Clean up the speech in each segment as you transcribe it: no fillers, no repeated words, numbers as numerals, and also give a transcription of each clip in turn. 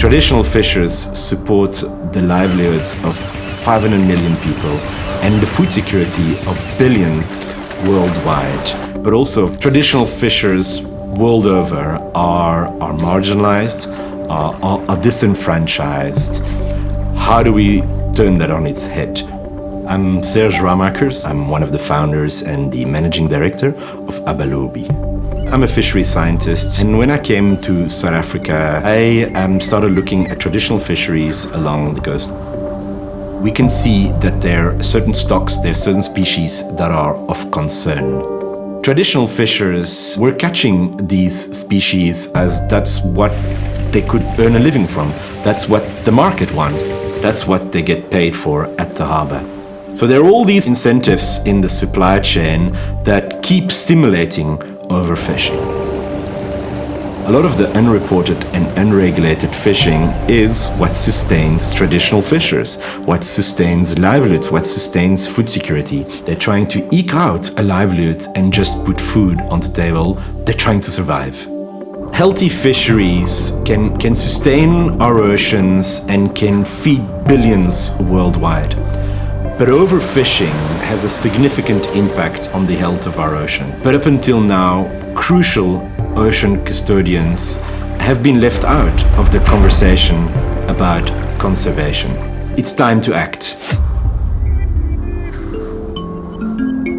Traditional fishers support the livelihoods of 500 million people and the food security of billions worldwide. But also, traditional fishers world over are marginalized, are disenfranchised. How do we turn that on its head? I'm Serge Ramakers. I'm one of the founders and the managing director of ABALOBI. I'm a fishery scientist, and when I came to South Africa, I started looking at traditional fisheries along the coast. We can see that there are certain stocks, there are certain species that are of concern. Traditional fishers were catching these species as that's what they could earn a living from. That's what the market want. That's what they get paid for at the harbor. So there are all these incentives in the supply chain that keep stimulating overfishing. A lot of the unreported and unregulated fishing is what sustains traditional fishers, what sustains livelihoods, what sustains food security. They're trying to eke out a livelihood and just put food on the table. They're trying to survive. Healthy fisheries can sustain our oceans and can feed billions worldwide. But overfishing has a significant impact on the health of our ocean. But up until now, crucial ocean custodians have been left out of the conversation about conservation. It's time to act.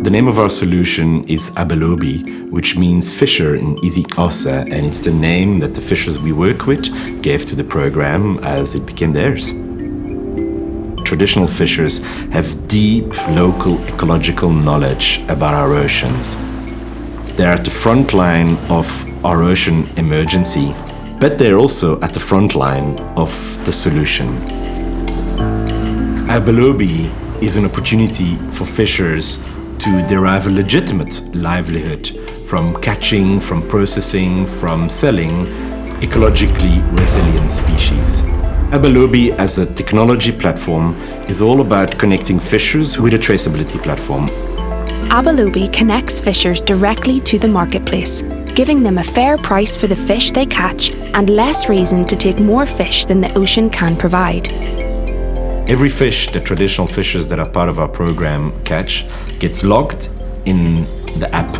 The name of our solution is ABALOBI, which means fisher in isiXhosa, and it's the name that the fishers we work with gave to the program as it became theirs. Traditional fishers have deep local ecological knowledge about our oceans. They're at the front line of our ocean emergency, but they're also at the front line of the solution. ABALOBI is an opportunity for fishers to derive a legitimate livelihood from catching, from processing, from selling ecologically resilient species. ABALOBI as a technology platform is all about connecting fishers with a traceability platform. ABALOBI connects fishers directly to the marketplace, giving them a fair price for the fish they catch and less reason to take more fish than the ocean can provide. Every fish that traditional fishers that are part of our program catch gets logged in the app.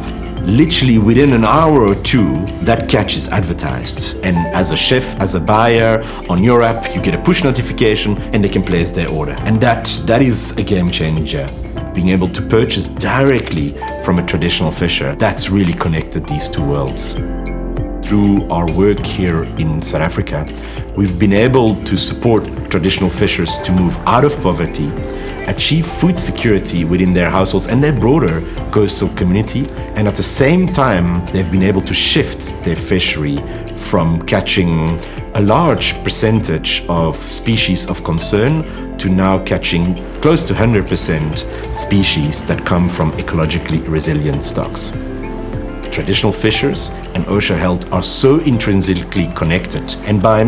Literally within an hour or two, that catch is advertised. And as a chef, as a buyer, on your app, you get a push notification and they can place their order. And that is a game changer. Being able to purchase directly from a traditional fisher, that's really connected these two worlds. Through our work here in South Africa, we've been able to support traditional fishers to move out of poverty, achieve food security within their households and their broader coastal community, and at the same time they've been able to shift their fishery from catching a large percentage of species of concern to now catching close to 100% species that come from ecologically resilient stocks. Traditional fishers and ocean health are so intrinsically connected, and by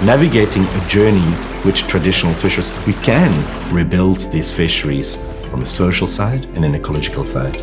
navigating a journey with traditional fishers, we can rebuild these fisheries from a social side and an ecological side.